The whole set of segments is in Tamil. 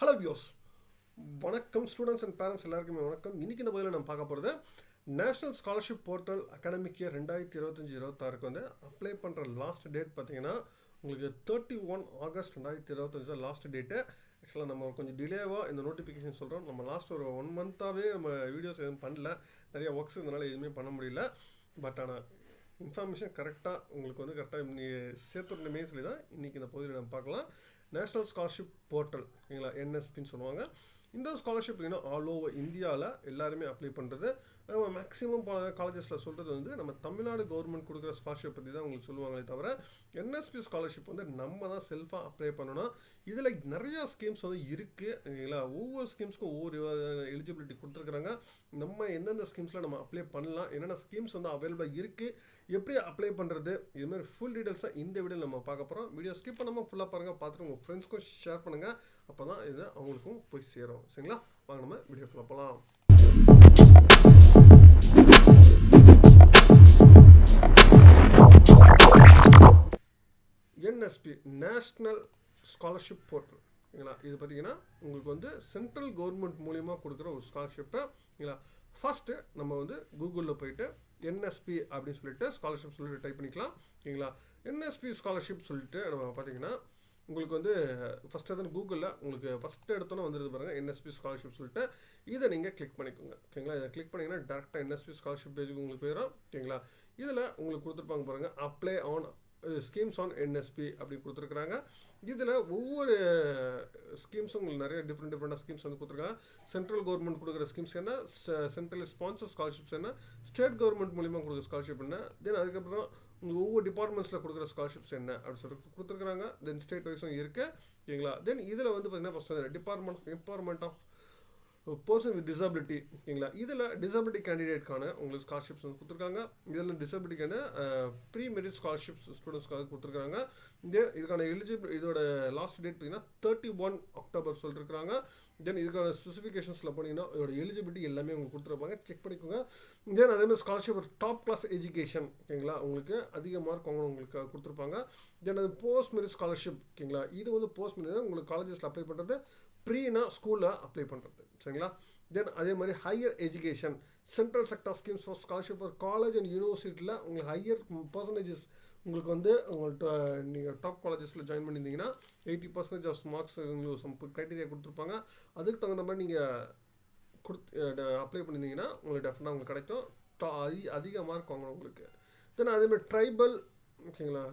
ஹலோ வியூஸ், வணக்கம் ஸ்டூடெண்ட்ஸ் அண்ட் பேரண்ட்ஸ் எல்லாருக்குமே வணக்கம். இன்றைக்கி இந்த பதிவில் நம்ம பார்க்க போகிறது national scholarship portal academic year 2025-26 வந்து அப்ளை பண்ணுற லாஸ்ட் டேட் பார்த்தீங்கன்னா உங்களுக்கு 31 ஆகஸ்ட் 2025 லாஸ்ட் டேட்டு. ஆக்சுவலாக நம்ம கொஞ்சம் டிலேவாக இந்த நோட்டிஃபிகேஷன் சொல்கிறோம். நம்ம லாஸ்ட் ஒரு 1 மந்த்தாகவே நம்ம வீடியோஸ் எதுவும் பண்ணல, நிறைய ஒர்க்ஸ் இதனால் எதுவுமே பண்ண முடியல. பட் ஆனால் இன்ஃபர்மேஷன் கரெக்டாக உங்களுக்கு வந்து கரெக்டாக சேர்த்துடணுமே சொல்லி தான் இன்றைக்கி இந்த பகுதியில் நம்ம பார்க்கலாம். நேஷ்னல் ஸ்காலர்ஷிப் போர்ட்டல் ஓகேங்களா, என்எஸ்பின்னு சொல்லுவாங்க. இந்த ஸ்காலர்ஷிப் பார்த்தீங்கன்னா ஆல் ஓவர் இந்தியாவில் எல்லாருமே அப்ளை பண்ணுறது. நம்ம மேக்ஸிமம் காலேஜஸில் சொல்கிறது வந்து நம்ம தமிழ்நாடு கவர்மெண்ட் கொடுக்குற ஸ்காலர்ஷிப் பற்றி தான் உங்களுக்கு சொல்லுவாங்களே தவிர என்எஸ்பி ஸ்காலர்ஷிப் வந்து நம்ம தான் செல்ஃபாக அப்ளை பண்ணணும். இதில் நிறையா ஸ்கீம்ஸ் வந்து இருக்குது ஓகேங்களா. ஒவ்வொரு ஸ்கீம்ஸ்க்கும் ஒவ்வொரு எலிஜிபிலிட்டி கொடுத்துருக்குறாங்க. நம்ம எந்தெந்த ஸ்கீம்ஸில் நம்ம அப்ளை பண்ணலாம், என்னென்ன ஸ்கீம்ஸ் வந்து அவைலபிளாக இருக்குது, எப்படி அப்ளை பண்ணுறது, இதுமாதிரி ஃபுல் டீட்டெயில்ஸாக இந்த வீடியோவில் நம்ம பார்க்க போகிறோம். வீடியோ ஸ்கிப் பண்ணாமல் ஃபுல்லாக பாருங்கள், பார்த்துட்டு உங்கள் ஃப்ரெண்ட்ஸ்க்கும் ஷேர் பண்ணுங்கள். அப்போ தான் இது அவங்களுக்கும் போய் சேரும். சரிங்களா, வாங்க நம்ம வீடியோக்குள்ள போகலாம். என்எஸ்பி நேஷ்னல் ஸ்காலர்ஷிப் போர்ட்டல் ஓகேங்களா. இது பார்த்தீங்கன்னா உங்களுக்கு வந்து சென்ட்ரல் கவர்மெண்ட் மூலிமா கொடுக்குற ஒரு ஸ்காலர்ஷிப்பை ஓகேங்களா. ஃபஸ்ட்டு நம்ம வந்து கூகுளில் போயிட்டு என்எஸ்பி அப்படின்னு சொல்லிட்டு ஸ்காலர்ஷிப் சொல்லிட்டு டைப் பண்ணிக்கலாம் ஓகேங்களா. என்எஸ்பி ஸ்காலர்ஷிப் சொல்லிட்டு நம்ம பார்த்தீங்கன்னா உங்களுக்கு வந்து ஃபஸ்ட்டு தான் கூகுளில் உங்களுக்கு ஃபஸ்ட்டு எடுத்தோன்னே வந்துடுது பாருங்கள், என்எஸ்பி ஸ்காலர்ஷிப் சொல்லிட்டு இதை நீங்கள் கிளிக் பண்ணிக்கோங்க ஓகேங்களா. இதை கிளிக் பண்ணிங்கன்னா டேரெக்டாக என்எஸ்பி ஸ்காலர்ஷிப் பேஜுக்கு உங்களுக்கு போயிடும் ஓகேங்களா. இதில் உங்களுக்கு கொடுத்துருப்பாங்க பாருங்கள், apply on schemes on NSP அப்படின்னு கொடுத்துருக்குறாங்க. இதில் ஒவ்வொரு ஸ்கீம்ஸும் உங்களுக்கு நிறைய டிஃப்ரெண்ட்டாக ஸ்கீம்ஸ் வந்து கொடுத்துருக்காங்க. சென்ட்ரல் கவர்மெண்ட் கொடுக்குற ஸ்கீம்ஸ் என்ன, சென்ட்ரல் ஸ்பான்சர் ஸ்காலர்ஷிப்ஸ் என்ன, ஸ்டேட் கவர்மெண்ட் மூலிமா கொடுக்குற ஸ்காலர்ஷிப் என்ன, தென் அதுக்கப்புறம் உங்களுக்கு ஒவ்வொரு டிபார்ட்மெண்ட்ஸில் கொடுக்குற ஸ்காலர்ஷிப்ஸ் என்ன அப்படின்னு சொல்லிட்டு கொடுத்துருக்குறாங்க. தென் ஸ்டேட் வைஸும் இருக்குது ஓகேங்களா. தென் இதில் வந்து பார்த்தீங்கன்னா first department of empowerment of person with disability ஓகேங்களா. இதில் டிசபிலிட்டி கேண்டிடேட்கான உங்களுக்கு ஸ்காலர்ஷிப்ஸ் வந்து கொடுத்துருக்காங்க. இதில் டிசபிலிட்டிக்கான ப்ரீ மெரிட் ஸ்காலர்ஷிப்ஸ் ஸ்டூடெண்ட்ஸ்க்காக கொடுத்துருக்காங்க. இதுக்கான இதோட லாஸ்ட் டேட் பார்த்தீங்கன்னா 31 அக்டோபர் சொல்லியிருக்காங்க. தென் இதுக்கான ஸ்பெசிஃபிகேஷன்ஸில் போனீங்கன்னா இதோட எலிஜிபிலிட்டி எல்லாமே உங்களுக்கு கொடுத்துருப்பாங்க, செக் பண்ணிக்கோங்க. தென் அதேமாதிரி ஸ்காலர்ஷிப் ஒரு டாப் கிளாஸ் எஜுகேஷன் ஓகேங்களா, உங்களுக்கு அதிக மார்க் அவங்க உங்களுக்கு கொடுத்துருப்பாங்க. தென் அது போஸ்ட் மெரிட் ஸ்காலர்ஷிப் ஓகேங்களா. இது வந்து போஸ்ட் மெரிட் உங்களுக்கு காலேஜஸில் அப்ளை பண்ணுறது, ப்ரீனா ஸ்கூலில் அப்ளை பண்ணுறது சரிங்களா. தென் அதே மாதிரி higher education central sector schemes for scholarship for college and யூனிவர்சிட்டியில் உங்களுக்கு ஹையர் பர்சன்டேஜஸ் உங்களுக்கு வந்து உங்கள்கிட்ட நீங்கள் டாப் காலேஜஸில் ஜாயின் பண்ணியிருந்தீங்கன்னா 80% ஆஃப் மார்க்ஸ் உங்களுக்கு சம் க்ரைட்டீரியா கொடுத்துருப்பாங்க. அதுக்கு தகுந்த மாதிரி நீங்கள் அப்ளை பண்ணியிருந்தீங்கன்னா உங்களுக்கு டெஃபினட்டாக உங்களுக்கு கிடைக்கும். அதிக மார்க் வாங்கணும் உங்களுக்கு. தென் அதேமாதிரி ட்ரைபல் ஓகேங்களா,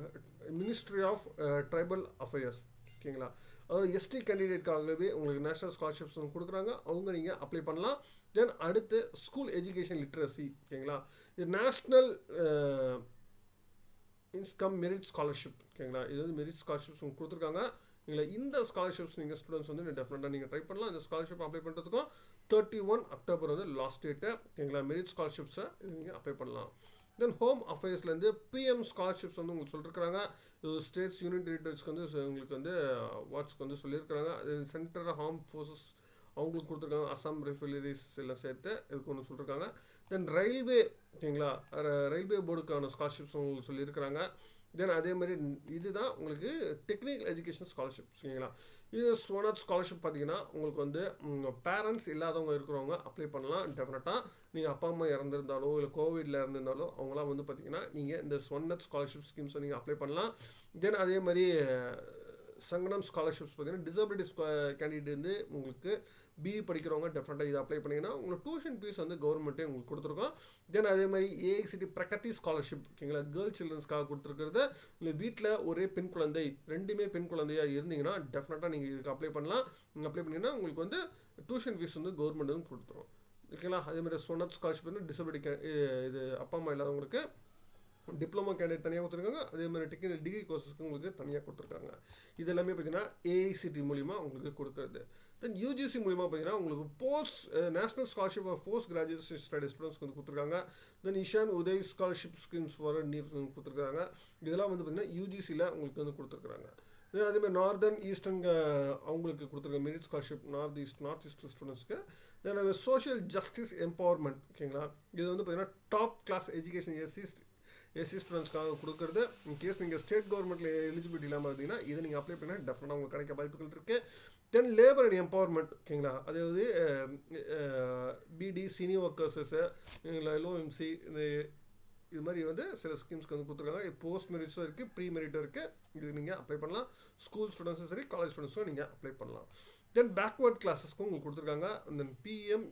மினிஸ்ட்ரி ஆஃப் ட்ரைபல் அஃபேர்ஸ் ஓகேங்களா. அதாவது எஸ்டி கேண்டிடேட்காகவே உங்களுக்கு நேஷனல் ஸ்காலர்ஷிப்ஸ் கொடுக்குறாங்க, அவங்க நீங்கள் அப்ளை பண்ணலாம். தென் அடுத்து ஸ்கூல் எஜுகேஷன் லிட்ரஸி ஓகேங்களா. இது நேஷ்னல் இன்கம் மெரிட் ஸ்காலர்ஷிப் ஓகேங்களா. இது வந்து மெரிட் ஸ்காலர்ஷிப்ஸ் உங்களுக்கு கொடுத்துருக்காங்க ஓகேங்களா. இந்த ஸ்காலர்ஷிப்ஸ் நீங்கள் ஸ்டூடெண்ட்ஸ் வந்து டெஃபினட்டாக நீங்கள் ட்ரை பண்ணலாம். இந்த ஸ்காலர்ஷிப் அப்ளை பண்ணுறதுக்கும் 31 அக்டோபர் வந்து லாஸ்ட் டேட்டு ஓகேங்களா. மெரிட் ஸ்காலர்ஷிப்ஸை நீங்கள் அப்ளை பண்ணலாம். தென் ஹோம் அஃபேர்ஸ்லேருந்து பிஎம் ஸ்காலர்ஷிப்ஸ் வந்து உங்களுக்கு சொல்லியிருக்கிறாங்க. ஸ்டேட்ஸ் யூனியன் டெரிட்டரிஸ்க்கு வந்து உங்களுக்கு வந்து வாட்ஸ்க்கு வந்து சொல்லியிருக்கிறாங்க. சென்ட்ரல் ஹோம் ஃபோர்ஸஸ் அவங்களுக்கு கொடுத்துருக்காங்க, அசாம் ரைஃபிளரிஸ் எல்லாம் சேர்த்து இதுக்கு ஒன்று சொல்லியிருக்காங்க. தென் ரயில்வே ஓகேங்களா, ரயில்வே போர்டுக்கான ஸ்காலர்ஷிப்ஸ் உங்களுக்கு சொல்லியிருக்கிறாங்க. தென் அதே மாதிரி இதுதான் உங்களுக்கு டெக்னிக்கல் எஜுகேஷன் ஸ்காலர்ஷிப் ஓகேங்களா. இது ஒன் ஆஃப் ஸ்காலர்ஷிப் பார்த்தீங்கன்னா உங்களுக்கு வந்து பேரண்ட்ஸ் இல்லாதவங்க இருக்கிறவங்க அப்ளை பண்ணலாம். டெஃபினட்டாக நீங்கள் அப்பா அம்மா இறந்துருந்தாலோ இல்லை கோவிடில் இருந்திருந்தாலோ அவங்களாம் வந்து பார்த்தீங்கன்னா நீங்கள் இந்த ஒன் ஆஃப் ஸ்காலர்ஷிப் ஸ்கீம்ஸை நீங்கள் அப்ளை பண்ணலாம். தென் அதே மாதிரி சங்கடம் ஸ்காலர்ஷிப்ஸ் பார்த்தீங்கன்னா டிசபிலிட்டி கேண்டிடேட் வந்து உங்களுக்கு பிஇ படிக்கிறவங்க டெஃபினட்டாக இதை அப்ளை பண்ணிங்கன்னா உங்களுக்கு டியூஷன் ஃபீஸ் வந்து கவர்மெண்ட்டே உங்களுக்கு கொடுத்துருக்கோம். தென் அதே மாதிரி ஏஐசிடி பிரகதி ஸ்காலர்ஷிப் ஓகேங்களா, கேர்ள்ஸ் சில்ட்ரன்ஸ்க்காக கொடுத்துருக்கிறது. இல்லை வீட்டில் ஒரே பெண் குழந்தை, ரெண்டுமே பெண் குழந்தையாக இருந்தீங்கன்னா டெஃபினட்டாக நீங்கள் இதுக்கு அப்ளை பண்ணலாம். நீங்கள் அப்ளை பண்ணிங்கன்னா உங்களுக்கு வந்து டியூஷன் ஃபீஸ் வந்து கவர்மெண்ட் வந்து கொடுத்துரும் ஓகேங்களா. அதேமாதிரி சொன்னத் ஸ்காலர்ஷிப் வந்து டிசபிலிட்டி இது அப்பா அம்மா இல்லாதவங்களுக்கு டிப்ளமோ கேண்டிடேட் தனியாக கொடுத்துருக்காங்க. அதே மாதிரி டெக்னிக்கல் டிகிரி கோர்ஸஸ்க்கு உங்களுக்கு தனியாக கொடுத்துருக்காங்க. இது எல்லாமே பார்த்தீங்கன்னா ஏஐசிடி மூலிமா உங்களுக்கு கொடுக்குறது. தென் யூஜிசி மூலிமா பார்த்தீங்கன்னா உங்களுக்கு post national scholarship of post graduate study ஸ்டூடெண்ட்ஸ்க்கு வந்து கொடுத்துருக்காங்க. Then Ishan Uday scholarship schemes for NER கொடுத்துருக்காங்க. இதெல்லாம் வந்து பார்த்தீங்கன்னா யூஜிசியில் உங்களுக்கு வந்து கொடுத்துருக்குறாங்க. அதேமாதிரி நார்தர்ன் ஈஸ்டர்ன் அவங்களுக்கு கொடுத்துருக்காங்க மெரிட் ஸ்காலர்ஷிப் நார்த் ஈஸ்ட் ஸ்டூடெண்ட்ஸ்க்கு. தென் சோஷியல் ஜஸ்டிஸ் எம்பவர்மெண்ட் ஓகேங்களா. இது வந்து பார்த்தீங்கன்னா டாப் கிளாஸ் எஜுகேஷன் எஸ்சி ஸ்டூடெண்ட்ஸ்க்காக கொடுக்குறது. இன்கேஸ் நீங்கள் ஸ்டேட் கவர்மெண்ட்டில் எலிஜிபிலிட்டி இல்லாமல் இருந்தீங்கன்னா இதை நீங்கள் அப்ளை பண்ணால் டெஃபினட்டாக உங்களுக்கு கிடைக்க வாய்ப்புகள் இருக்குது. தென் லேபர் அண்ட் எம்பவர்மெண்ட், ஓகேங்களா, அதாவது பிடி சீனியர் ஒர்க்கர்ஸு, LOMC இது மாதிரி வந்து சில ஸ்கீம்ஸ்க்கு வந்து கொடுத்துருக்காங்க. போஸ்ட் மெரிட்ஸும் இருக்குது, ப்ரீ மெரிட்டும் இருக்குது. இது நீங்கள் அப்ளை பண்ணலாம். ஸ்கூல் ஸ்டூடெண்ட்ஸும் சரி, காலேஜ் ஸ்டூடெண்ட்ஸும் நீங்கள் அப்ளை பண்ணலாம். தென் பேக்வர்ட் கிளாஸஸ்க்கும் உங்களுக்கு கொடுத்துருக்காங்க. Then PM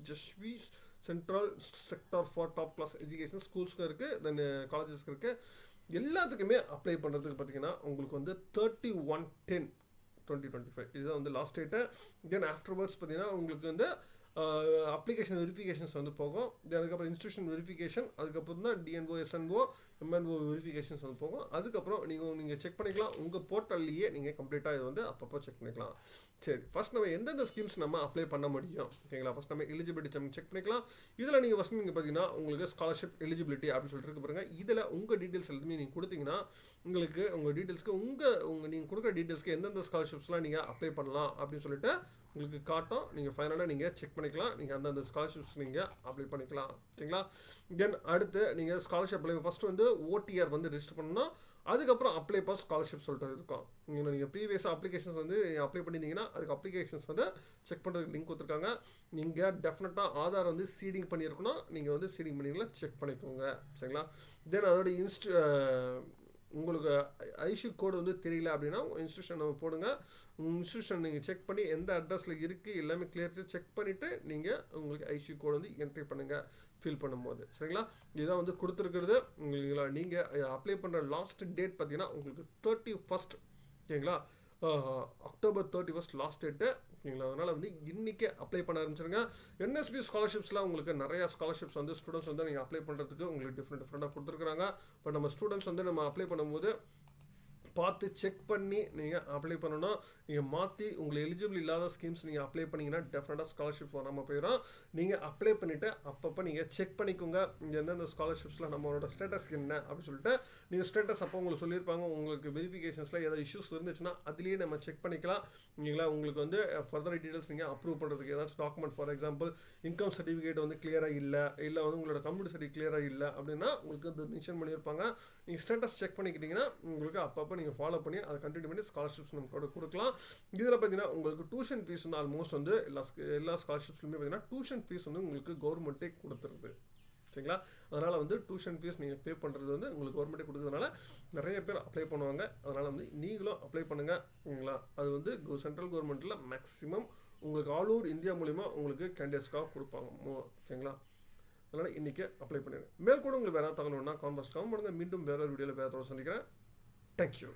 Yashasvi central sector for top class education ஸ்கூல்ஸ்க்கு இருக்குது, தென் காலேஜஸ்க்கு இருக்குது. எல்லாத்துக்குமே அப்ளை பண்ணுறதுக்கு பார்த்தீங்கன்னா உங்களுக்கு வந்து 31/10/2025 இதுதான் வந்து லாஸ்ட் டேட்டு. தென் ஆஃப்டர்வர்ட்ஸ் பார்த்தீங்கன்னா உங்களுக்கு வந்து அப்ளிகேஷன் வெரிஃபிகேஷன்ஸ் வந்து போகும். அதுக்கப்புறம் இன்ஸ்டியூஷன் வெரிஃபிகேஷன், அதுக்கப்புறம் தான் DNO SNO MNO வெரிஃபிகேஷன்ஸ் வந்து போகும். அதுக்கப்புறம் நீங்கள் செக் பண்ணிக்கலாம். உங்கள் போர்ட்டல்லையே நீங்கள் கம்ப்ளீட்டாக இது வந்து அப்பப்போ செக் பண்ணிக்கலாம். சரி, ஃபஸ்ட் நம்ம எந்தெந்த ஸ்கீம்ஸ் நம்ம அப்ளை பண்ண முடியும், ஓகேங்களா, ஃபஸ்ட் நம்ம எலிஜிபிலிட்டி நம்ம செக் பண்ணிக்கலாம். இதில் நீங்கள் ஃபஸ்ட் நீங்கள் பார்த்தீங்கன்னா உங்களுக்கு ஸ்காலர்ஷிப் எலிஜிபிலிட்டி அப்படின்னு சொல்லிட்டு இருக்கு பாருங்க. இதில் உங்கள் டீட்டெயில்ஸ் எல்லாத்தையுமே நீங்கள் கொடுத்தீங்கன்னா உங்களுக்கு உங்கள் டீட்டெயில்ஸ்க்கு நீங்கள் கொடுக்குற டீட்டெயில்ஸ்க்கு எந்தெந்த ஸ்காலர்ஷிப்ஸ்லாம் நீங்கள் அப்ளை பண்ணலாம் அப்படின்னு சொல்லிட்டு உங்களுக்கு காட்டும். நீங்கள் ஃபைனலாக நீங்கள் செக் பண்ணிக்கலாம். நீங்கள் அந்தந்த ஸ்காலர்ஷிப்ஸ் நீங்கள் அப்ளை பண்ணிக்கலாம், ஓகேங்களா. தென் அடுத்து நீங்கள் ஸ்காலர்ஷிப் அப்ளை ஃபஸ்ட்டு வந்து OTR வந்து ரெஜிஸ்டர் பண்ணணும். அதுக்கப்புறம் அப்ளை ஃபார் ஸ்காலர்ஷிப் சொல்லிட்டு இருக்கும். நீங்கள் ப்ரீவியஸாக அப்ளிகேஷன்ஸ் வந்து அப்ளை பண்ணியிருந்தீங்கன்னா அதுக்கு அப்ளிகேஷன்ஸ் வந்து செக் பண்ணுறதுக்கு லிங்க் கொடுத்துருக்காங்க. நீங்கள் டெஃபினட்டாக ஆதார் வந்து சீடிங் பண்ணியிருக்கணும். நீங்கள் வந்து சீடிங் பண்ணிக்கலாம், செக் பண்ணிக்கோங்க, சரிங்களா. தென் அதோட உங்களுக்கு ஐஷு கோடு வந்து தெரியல அப்படின்னா இன்ஸ்டியூஷன் நம்ம போடுங்க. இன்ஸ்டியூஷன் நீங்கள் செக் பண்ணி எந்த அட்ரஸில் இருக்குது எல்லாமே கிளியர் செக் பண்ணிவிட்டு நீங்கள் உங்களுக்கு ஐஷு கோடு வந்து என்ட்ரி பண்ணுங்கள் ஃபில் பண்ணும்போது, சரிங்களா. இதுதான் வந்து கொடுத்துருக்கிறது. உங்களுக்கு நீங்கள் அப்ளை பண்ணுற லாஸ்ட் டேட் பார்த்தீங்கன்னா உங்களுக்கு 31st, ஓகேங்களா, October 31st லாஸ்ட் டேட்டு, ஓகேங்களா. அதனால் வந்து இன்றைக்கே அப்ளை பண்ண ஆரம்பிச்சிருங்க. NSP ஸ்காலர்ஷிப்ஸில் உங்களுக்கு நிறையா ஸ்காலர்ஷிப்ஸ் வந்து ஸ்டூடெண்ட்ஸ் வந்து நீங்கள் அப்ளை பண்ணுறதுக்கு உங்களுக்கு டிஃப்ரெண்ட்டாக கொடுத்துருக்குறாங்க. பட் நம்ம ஸ்டூடெண்ட்ஸ் வந்து நம்ம அப்ளை பண்ணும்போது பார்த்து செக் பண்ணி நீங்கள் அப்ளை பண்ணணும். நீங்கள் மாற்றி உங்களை எலிஜிபிள் இல்லாத ஸ்கீம்ஸ் நீங்கள் அப்ளை பண்ணிங்கன்னா டெஃபினட்டாக ஸ்காலர்ஷிப் வராமல் போயிடும். நீங்கள் அப்ளை பண்ணிவிட்டு அப்பப்போ நீங்கள் செக் பண்ணிக்கோங்க எந்தெந்த ஸ்காலர்ஷிப்ஸில் நம்மளோட ஸ்டேட்டஸ் என்ன அப்படின்னு சொல்லிட்டு. நீங்கள் ஸ்டேட்டஸ் அப்போ உங்களுக்கு சொல்லியிருப்பாங்க. உங்களுக்கு வெரிஃபிகேஷன்ஸில் ஏதாவது இஷ்யூஸ் இருந்துச்சுன்னா அதுலேயே நம்ம செக் பண்ணிக்கலாம், இல்லைங்களா. உங்களுக்கு வந்து ஃபர்தர் டீட்டெயில்ஸ் நீங்கள் அப்ரூவ் பண்ணுறதுக்கு ஏதாச்சும் document, for example income certificate வந்து கிளியராக இல்லை வந்து உங்களோட கம்ப்யூட்டர் சர்டிஃபிகேட் கிளியராக இல்லை அப்படின்னா உங்களுக்கு அது மென்ஷன் பண்ணியிருப்பாங்க. நீங்கள் ஸ்டேட்டஸ் செக் பண்ணிக்கிட்டீங்கன்னா உங்களுக்கு அப்பப்போ நீங்கள் ஃபாலோ பண்ணி அதை கண்டினியூ பண்ணி ஸ்காலர்ஷிப்ஸ் நம்ம கூட கொடுக்கலாம். இதில் பார்த்தீங்கன்னா உங்களுக்கு டியூஷன் ஃபீஸ் வந்து ஆல்மோஸ்ட் வந்து எல்லா ஸ்காலர்ஷிப்ஸ்லையுமே பார்த்தீங்கன்னா டியூஷன் ஃபீஸ் வந்து உங்களுக்கு கவர்மெண்ட்டே கொடுத்துருது, சரிங்களா. அதனால் வந்து டியூஷன் ஃபீஸ் நீங்கள் பே பண்ணுறது வந்து உங்களுக்கு கவர்மெண்ட்டே கொடுக்குறதுனால நிறைய பேர் அப்ளை பண்ணுவாங்க. அதனால் வந்து நீங்களும் அப்ளை பண்ணுங்கள், சரிங்களா. அது வந்து சென்ட்ரல் கவர்மெண்ட்டில் மேக்ஸிமம் உங்களுக்கு ஆல் ஓவர் இந்தியா மூலிமா உங்களுக்கு கேண்டிடேட்ஸ்க்காக கொடுப்பாங்க, ஓகேங்களா. அதனால் இன்றைக்கி அப்ளை பண்ணிடுங்க. மேல் கூட உங்களுக்கு வேறு தகவல் வேணா கான்வர்ஸ் பண்ணுங்கள். மீண்டும் வேறு வீடியோவில் வேறு சந்திக்கிறேன். தேங்க்யூ.